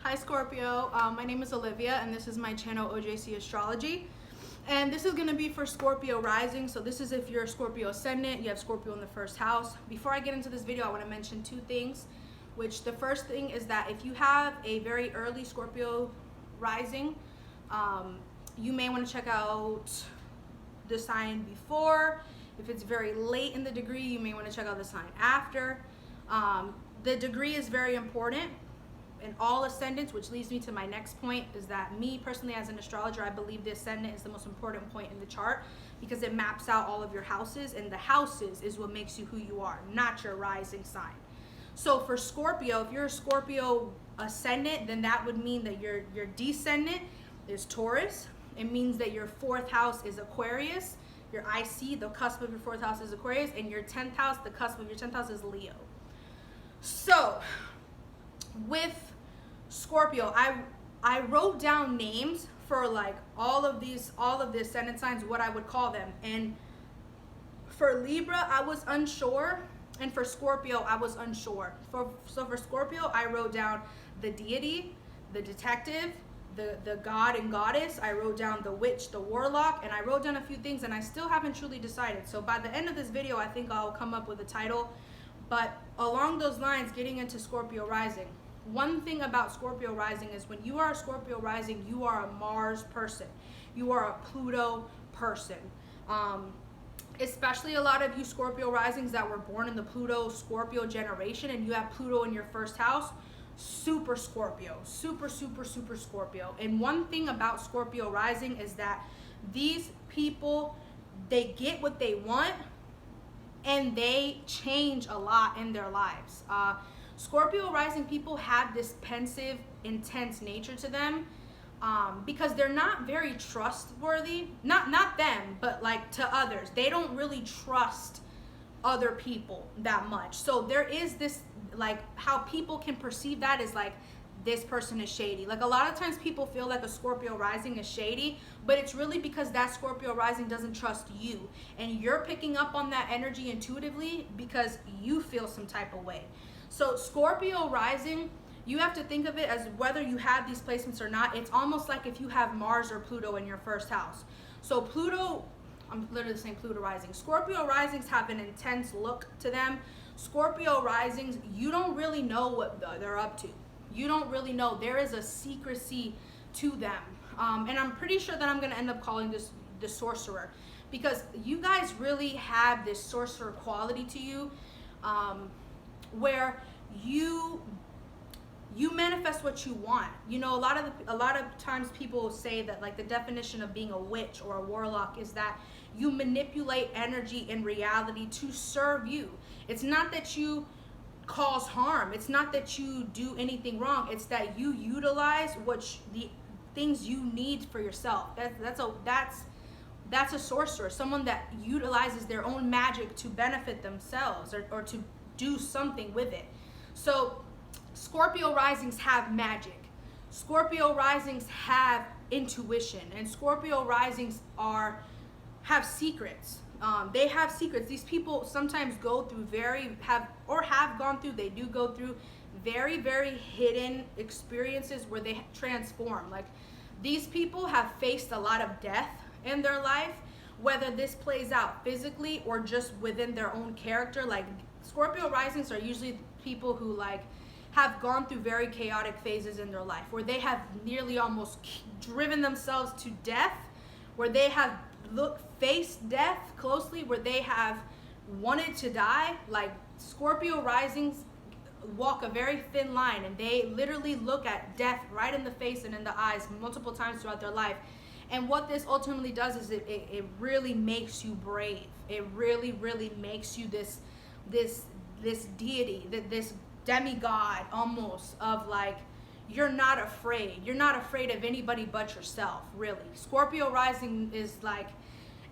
Hi Scorpio, my name is Olivia and this is my channel OJC Astrology. And this is going to be for Scorpio Rising. So this is if you're a Scorpio Ascendant, you have Scorpio in the first house. Before I get into this video, I want to mention two things. Which the first thing is that if you have a very early Scorpio Rising, you may want to check out the sign before. If it's very late in the degree, you may want to check out the sign after. The degree is very important in all ascendants, which leads me to my next point, is that me personally as an astrologer, I believe the ascendant is the most important point in the chart because it maps out all of your houses, and the houses is what makes you who you are, not your rising sign. So for Scorpio, if you're a Scorpio ascendant, then that would mean that your descendant is Taurus. It means that your fourth house is Aquarius. Your IC, the cusp of your fourth house, is Aquarius, and your 10th house, the cusp of your 10th house is Leo. So with Scorpio, I wrote down names for like all of the ascendant signs, what I would call them. And for Libra, I was unsure, and for Scorpio, I was unsure. So for Scorpio, I wrote down the deity, the detective, the god and goddess. I wrote down the witch, the warlock, and I wrote down a few things, and I still haven't truly decided. So by the end of this video, I think I'll come up with a title. But along those lines, getting into Scorpio Rising, one thing about Scorpio Rising is when you are a Scorpio Rising, you are a Mars person. You are a Pluto person. Especially a lot of you Scorpio Risings that were born in the Pluto Scorpio generation, and you have Pluto in your first house, super Scorpio, super Scorpio. And one thing about Scorpio Rising is that these people, they get what they want and they change a lot in their lives. Scorpio Rising people have this pensive, intense nature to them because they're not very trustworthy. Not them, but like to others. They don't really trust other people that much. So there is this, like, how people can perceive that is like, this person is shady. Like a lot of times people feel like a Scorpio Rising is shady, but it's really because that Scorpio Rising doesn't trust you, and you're picking up on that energy intuitively because you feel some type of way. So Scorpio Rising, you have to think of it as whether you have these placements or not. It's almost like if you have Mars or Pluto in your first house. So Pluto, I'm literally saying Pluto Rising. Scorpio Risings have an intense look to them. Scorpio Risings, you don't really know what they're up to. You don't really know. There is a secrecy to them. And I'm pretty sure that I'm going to end up calling this the sorcerer, because you guys really have this sorcerer quality to you, where you manifest what you want. You know, a lot of times people say that like the definition of being a witch or a warlock is that you manipulate energy and reality to serve you. It's not that you cause harm. It's not that you do anything wrong. It's that you utilize the things you need for yourself. That's a sorcerer, someone that utilizes their own magic to benefit themselves or to do something with it. So Scorpio Risings have magic. Scorpio Risings have intuition, and Scorpio Risings have secrets. They have secrets. These people sometimes go through they do go through very, very hidden experiences where they transform. Like, these people have faced a lot of death in their life, whether this plays out physically or just within their own character. Like, Scorpio Risings are usually people who like have gone through very chaotic phases in their life, where they have nearly almost driven themselves to death, where they have faced death closely, where they have wanted to die. Like, Scorpio Risings walk a very thin line, and they literally look at death right in the face and in the eyes multiple times throughout their life. And what this ultimately does is it really makes you brave. It really makes you this deity, this demigod almost, of like, you're not afraid. You're not afraid of anybody but yourself, really. Scorpio Rising is like,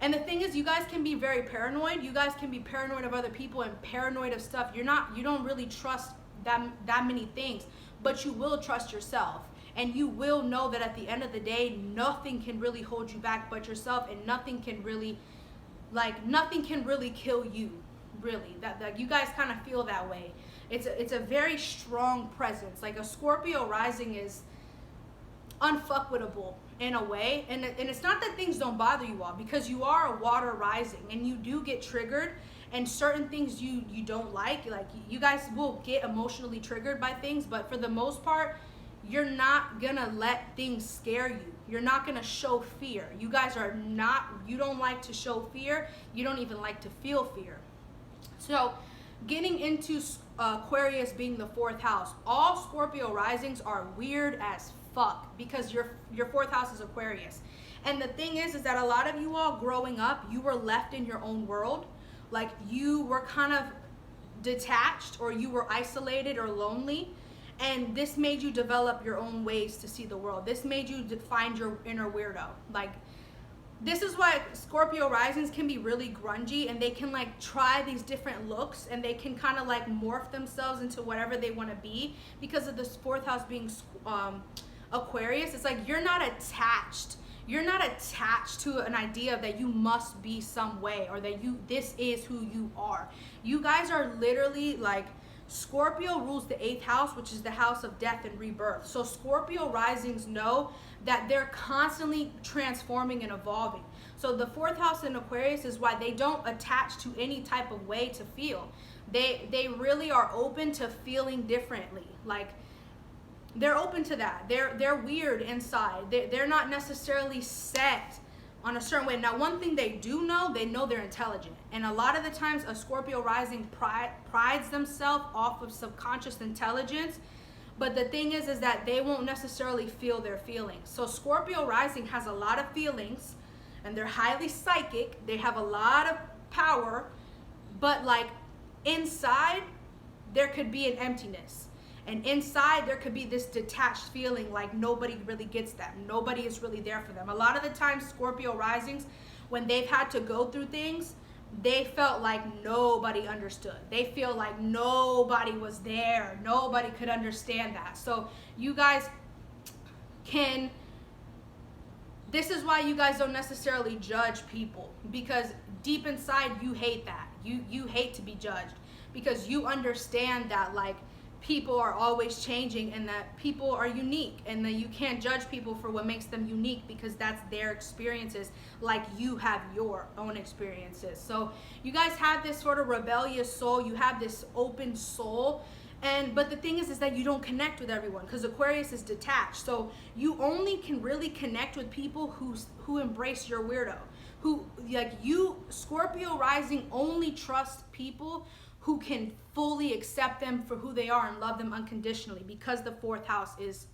and the thing is, you guys can be very paranoid. You guys can be paranoid of other people and paranoid of stuff. You don't really trust that many things, but you will trust yourself. And you will know that at the end of the day, nothing can really hold you back but yourself, and nothing can really kill you, really. That you guys kind of feel that way. It's a very strong presence. Like a Scorpio rising is unfuckwittable in a way, and it's not that things don't bother you all, because you are a water rising and you do get triggered, and certain things you don't like you guys will get emotionally triggered by things, but for the most part you're not gonna let things scare you. You're not gonna show fear. You guys are not, you don't like to show fear. You don't even like to feel fear. So getting into Aquarius being the fourth house, all Scorpio risings are weird as fuck because your fourth house is Aquarius. And the thing is that a lot of you all growing up, you were left in your own world. Like you were kind of detached, or you were isolated or lonely. And this made you develop your own ways to see the world. This made you find your inner weirdo. Like, this is why Scorpio risings can be really grungy, and they can like try these different looks, and they can kind of like morph themselves into whatever they want to be because of this fourth house being Aquarius. It's like you're not attached. You're not attached to an idea that you must be some way, or that this is who you are. You guys are literally like, Scorpio rules the 8th house, which is the house of death and rebirth. So Scorpio risings know that they're constantly transforming and evolving. So the 4th house in Aquarius is why they don't attach to any type of way to feel. They really are open to feeling differently. Like, they're open to that. They're weird inside. They're not necessarily set on a certain way. Now, one thing they do know, they know they're intelligent. And a lot of the times a Scorpio rising prides themselves off of subconscious intelligence. But the thing is that they won't necessarily feel their feelings. So Scorpio rising has a lot of feelings, and they're highly psychic. They have a lot of power, but like inside there could be an emptiness. And inside there could be this detached feeling like nobody really gets them. Nobody is really there for them. A lot of the times Scorpio risings, when they've had to go through things, they felt like nobody understood. They feel like nobody was there. Nobody could understand that. So you guys can, this is why you guys don't necessarily judge people, because deep inside you hate that. You hate to be judged, because you understand that like people are always changing, and that people are unique, and that you can't judge people for what makes them unique, because that's their experiences, like you have your own experiences. So you guys have this sort of rebellious soul. You have this open soul, but the thing is that you don't connect with everyone, because Aquarius is detached. So you only can really connect with people who embrace your weirdo, who, like, you Scorpio rising only trust people who can fully accept them for who they are and love them unconditionally, because the fourth house is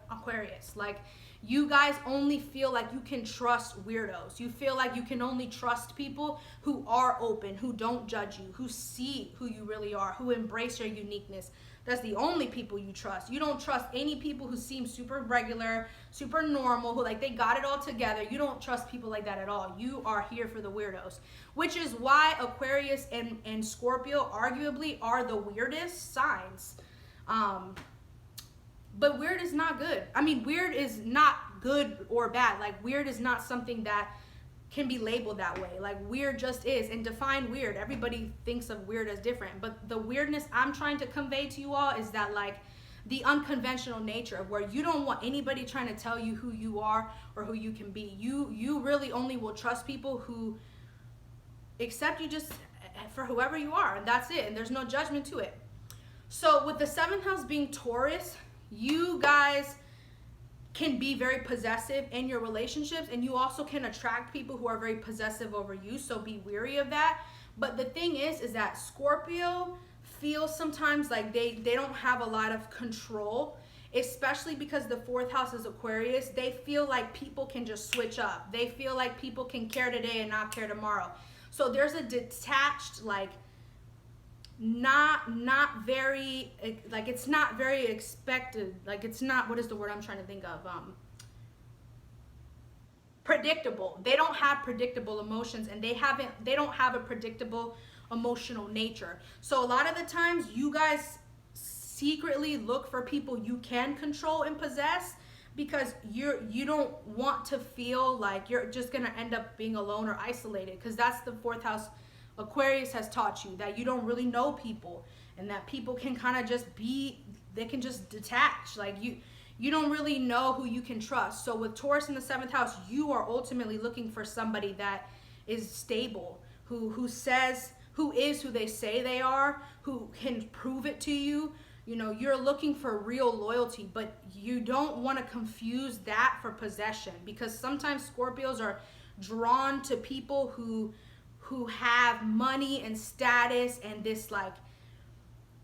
Aquarius. Like, you guys only feel like you can trust weirdos. You feel like you can only trust people who are open, who don't judge you, who see who you really are, who embrace your uniqueness. That's the only people you trust. You don't trust any people who seem super regular, super normal, who like they got it all together. You don't trust people like that at all. You are here for the weirdos, which is why Aquarius and Scorpio arguably are the weirdest signs. But weird is not good. I mean, weird is not good or bad. Like, weird is not something that can be labeled that way. Like, weird just is. And define weird. Everybody thinks of weird as different. But the weirdness I'm trying to convey to you all is that, like, the unconventional nature of where you don't want anybody trying to tell you who you are or who you can be. You really only will trust people who accept you just for whoever you are. And that's it. And there's no judgment to it. So with the 7th house being Taurus, you guys can be very possessive in your relationships, and you also can attract people who are very possessive over you, so be wary of that. But the thing is that Scorpio feels sometimes like they don't have a lot of control, especially because the 4th house is Aquarius. They feel like people can just switch up. They feel like people can care today and not care tomorrow. So there's a detached, like, not very, like, it's not very expected, like, it's not, what is the word I'm trying to think of, predictable. They don't have predictable emotions, and they don't have a predictable emotional nature. So a lot of the times you guys secretly look for people you can control and possess, because you don't want to feel like you're just gonna end up being alone or isolated, because that's the 4th house Aquarius has taught you, that you don't really know people, and that people can kind of just be, they can just detach. Like you don't really know who you can trust. So with Taurus in the 7th house, you are ultimately looking for somebody that is stable, who is who they say they are, who can prove it to you. You know, you're looking for real loyalty, but you don't want to confuse that for possession, because sometimes Scorpios are drawn to people who have money and status and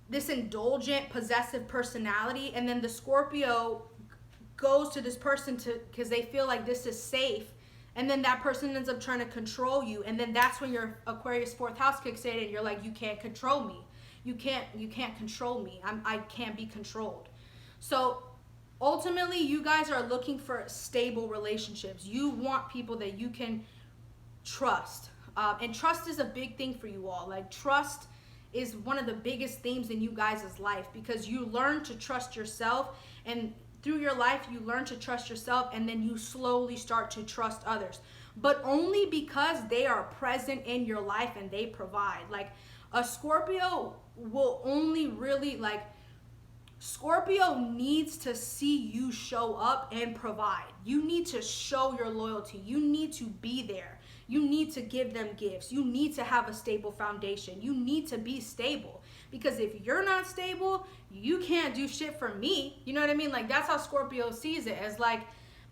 this indulgent, possessive personality, and then the Scorpio goes to this person because they feel like this is safe, and then that person ends up trying to control you, and then that's when your Aquarius 4th house kicks in, and you're like, you can't control me. You can't control me. I can't be controlled. So ultimately, you guys are looking for stable relationships. You want people that you can trust, and trust is a big thing for you all. Like, trust is one of the biggest themes in you guys' life, because you learn to trust yourself, and through your life you learn to trust yourself, and then you slowly start to trust others, but only because they are present in your life and they provide. Like, a Scorpio will only really, like, Scorpio needs to see you show up and provide. You need to show your loyalty. You need to be there. You need to give them gifts. You need to have a stable foundation. You need to be stable, because if you're not stable, you can't do shit for me. You know what I mean? Like, that's how Scorpio sees it, as like,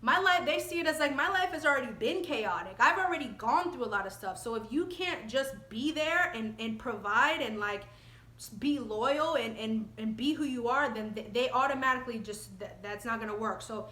my life, they see it as like, my life has already been chaotic. I've already gone through a lot of stuff. So if you can't just be there and provide and like be loyal and be who you are, then they automatically just, that's not going to work. So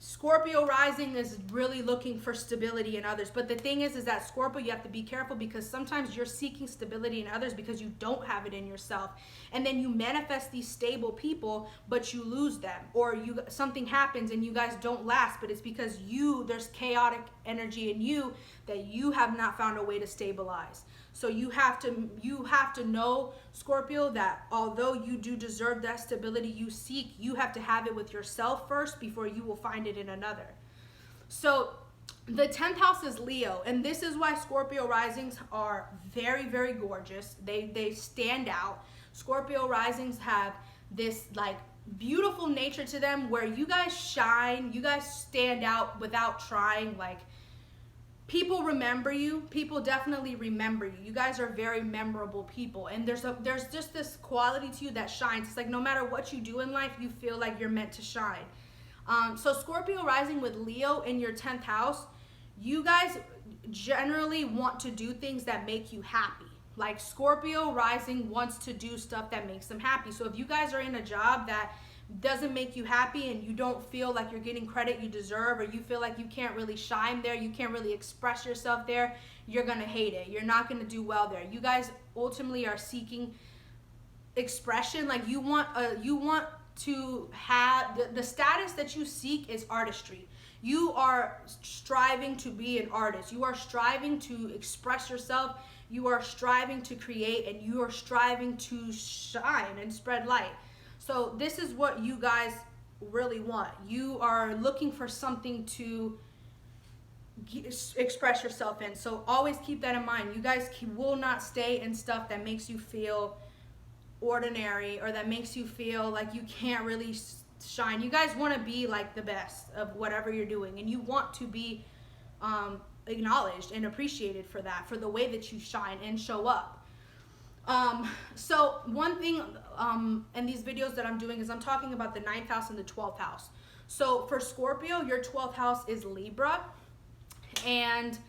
Scorpio rising is really looking for stability in others. But the thing is that Scorpio, you have to be careful, because sometimes you're seeking stability in others because you don't have it in yourself. And then you manifest these stable people, but you lose them, or something happens and you guys don't last, but it's because there's chaotic energy in you that you have not found a way to stabilize. So you have to know, Scorpio, that although you do deserve that stability you seek, you have to have it with yourself first before you will find it in another. So the 10th house is Leo, and this is why Scorpio risings are very, very gorgeous. They stand out. Scorpio risings have this like beautiful nature to them, where you guys shine, you guys stand out without trying. Like, people remember you. People definitely remember you. You guys are very memorable people, and there's just this quality to you that shines. It's like, no matter what you do in life, you feel like you're meant to shine. So Scorpio rising with Leo in your 10th house, you guys generally want to do things that make you happy. Like, Scorpio rising wants to do stuff that makes them happy. So if you guys are in a job that doesn't make you happy, and you don't feel like you're getting credit you deserve, or you feel like you can't really shine there, you can't really express yourself there, you're gonna hate it. You're not gonna do well there. You guys ultimately are seeking expression. Like, you want to have the status that you seek is artistry. You are striving to be an artist. You are striving to express yourself. You are striving to create, and you are striving to shine and spread light. So this is what you guys really want. You are looking for something to express yourself in. So always keep that in mind. You guys will not stay in stuff that makes you feel ordinary, or that makes you feel like you can't really shine. You guys want to be like the best of whatever you're doing, and you want to be acknowledged and appreciated for that, for the way that you shine and show up. So one thing in these videos that I'm doing is I'm talking about the 9th house and the 12th house. So for Scorpio, your 12th house is Libra, and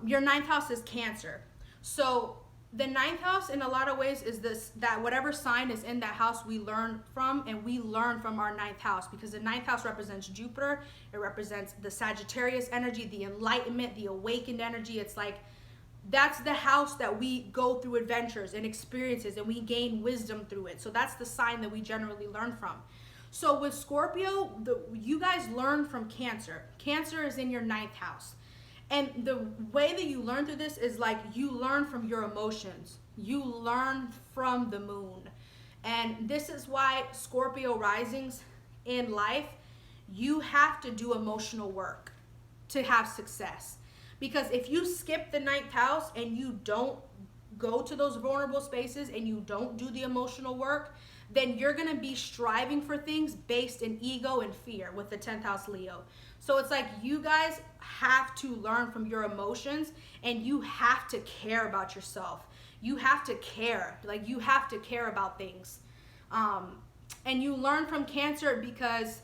your 9th house is Cancer. So the 9th house in a lot of ways is that whatever sign is in that house we learn from, and we learn from our 9th house, because the 9th house represents Jupiter. It represents the Sagittarius energy, the enlightenment, the awakened energy. It's like, that's the house that we go through adventures and experiences, and we gain wisdom through it. So that's the sign that we generally learn from. So with Scorpio, you guys learn from Cancer. Cancer is in your 9th house. And the way that you learn through this is like, you learn from your emotions. You learn from the moon. And this is why Scorpio risings in life, you have to do emotional work to have success. Because if you skip the 9th house and you don't go to those vulnerable spaces and you don't do the emotional work, then you're going to be striving for things based in ego and fear with the 10th house Leo. So it's like you guys have to learn from your emotions, and you have to care about yourself. You have to care. Like, you have to care about things. And you learn from Cancer because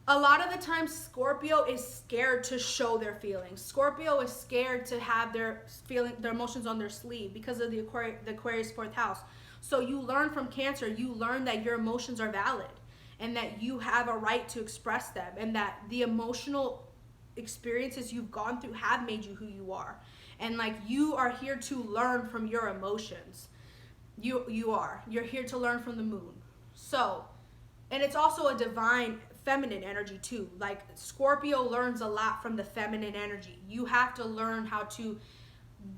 a lot of the time Scorpio is scared to show their feelings. Scorpio is scared to have their emotions on their sleeve because of the Aquarius 4th house. So you learn from Cancer, you learn that your emotions are valid and that you have a right to express them, and that the emotional experiences you've gone through have made you who you are. And like, you are here to learn from your emotions. You're here to learn from the moon. So, and it's also a divine feminine energy too. Like, Scorpio learns a lot from the feminine energy. You have to learn how to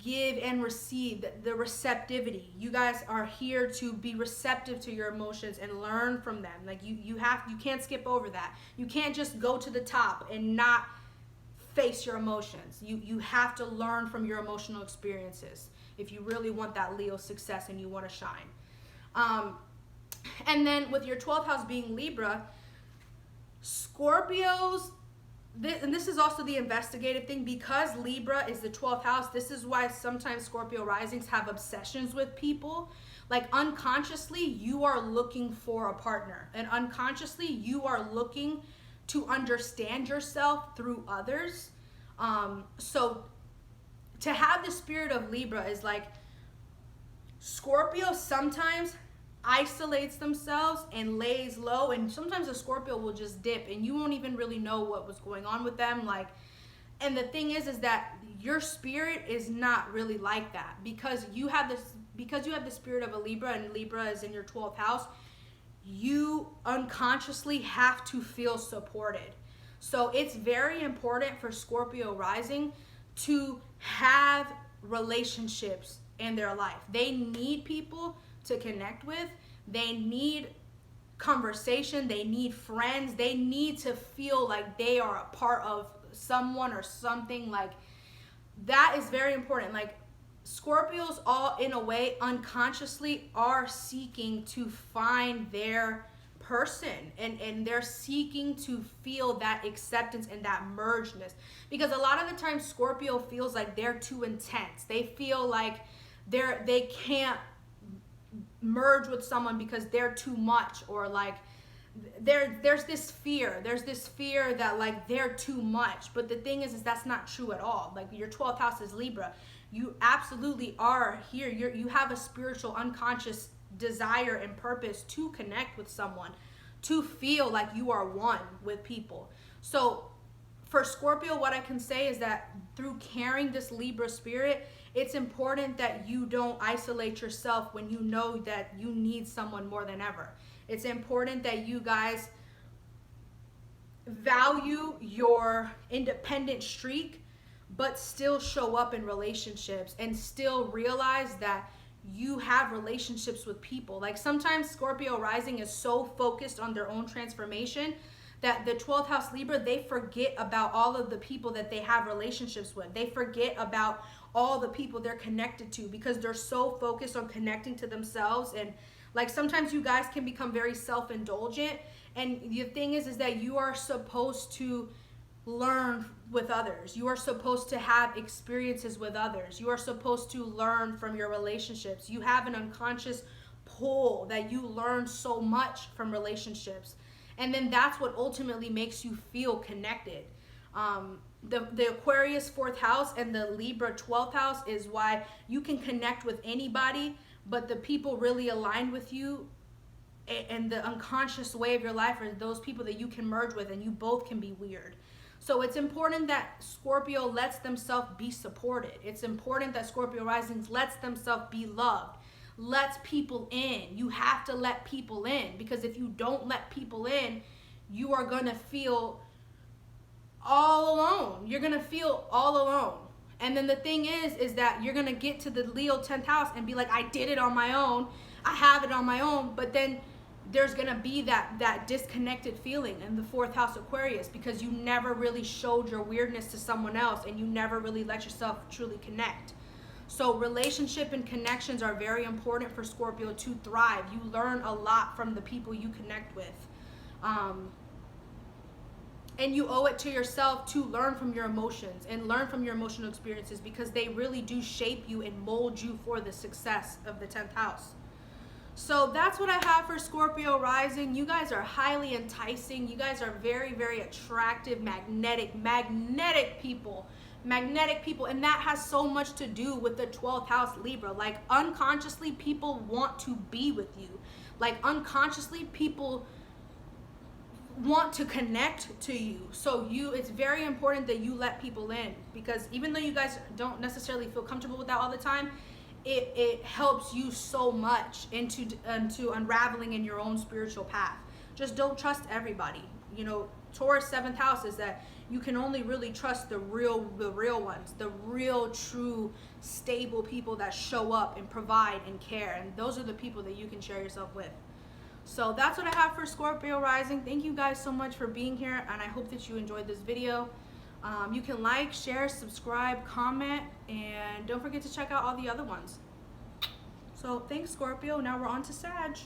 give and receive the receptivity. You guys are here to be receptive to your emotions and learn from them. Like, you can't skip over that. You can't just go to the top and not face your emotions. You have to learn from your emotional experiences if you really want that Leo success and you want to shine. And then with your 12th house being Libra, Scorpios, and this is also the investigative thing, because Libra is the 12th house. This is why sometimes Scorpio risings have obsessions with people. Like, unconsciously, you are looking for a partner, and unconsciously, you are looking to understand yourself through others. So to have the spirit of Libra is like, Scorpio sometimes isolates themselves and lays low, and sometimes a Scorpio will just dip and you won't even really know what was going on with them. Like, and the thing is that your spirit is not really like that, because you have the spirit of a Libra, and Libra is in your 12th house. You unconsciously have to feel supported. So it's very important for Scorpio rising to have relationships in their life. They need people to connect with. They need conversation. They need friends. They need to feel like they are a part of someone or something. Like, that is very important. Like, Scorpios all, in a way, unconsciously are seeking to find their person, and they're seeking to feel that acceptance and that mergedness, because a lot of the time Scorpio feels like they're too intense. They feel like they can't merge with someone because they're too much, or like there's this fear that like they're too much. But the thing is that's not true at all. Like, your 12th house is Libra. You absolutely are here. You have a spiritual unconscious desire and purpose to connect with someone, to feel like you are one with people. So for Scorpio, what I can say is that through carrying this Libra spirit, it's important that you don't isolate yourself when you know that you need someone more than ever. It's important that you guys value your independent streak, but still show up in relationships and still realize that you have relationships with people. Like, sometimes Scorpio rising is so focused on their own transformation that the 12th house Libra, they forget about all of the people that they have relationships with. They forget about all the people they're connected to because they're so focused on connecting to themselves. And like, sometimes you guys can become very self-indulgent, and the thing is that you are supposed to learn with others. You are supposed to have experiences with others. You are supposed to learn from your relationships. You have an unconscious pull that you learn so much from relationships. And then that's what ultimately makes you feel connected. The Aquarius 4th house and the Libra 12th house is why you can connect with anybody, but the people really aligned with you and the unconscious way of your life are those people that you can merge with, and you both can be weird. So it's important that Scorpio lets themselves be supported. It's important that Scorpio risings lets themselves be loved, lets people in. You have to let people in, because if you don't let people in, you are going to feel all alone. You're going to feel all alone. And then the thing is that you're going to get to the Leo 10th house and be like, I did it on my own. I have it on my own. But then there's going to be that disconnected feeling in the 4th house Aquarius, because you never really showed your weirdness to someone else and you never really let yourself truly connect. So relationship and connections are very important for Scorpio to thrive. You learn a lot from the people you connect with. And you owe it to yourself to learn from your emotions and learn from your emotional experiences, because they really do shape you and mold you for the success of the 10th house. So that's what I have for Scorpio rising. You guys are highly enticing. You guys are very, very attractive, magnetic people. Magnetic people. And that has so much to do with the 12th house Libra. Like, unconsciously, people want to be with you. Like, unconsciously, people want to connect to you. So it's very important that you let people in, because even though you guys don't necessarily feel comfortable with that all the time, it helps you so much into unraveling in your own spiritual path. Just don't trust everybody. You know, Taurus 7th house is that you can only really trust the real ones, the real, true, stable people that show up and provide and care, and those are the people that you can share yourself with. So that's what I have for Scorpio rising. Thank you guys so much for being here, and I hope that you enjoyed this video. You can like, share, subscribe, comment, and don't forget to check out all the other ones. So thanks, Scorpio. Now we're on to Sag.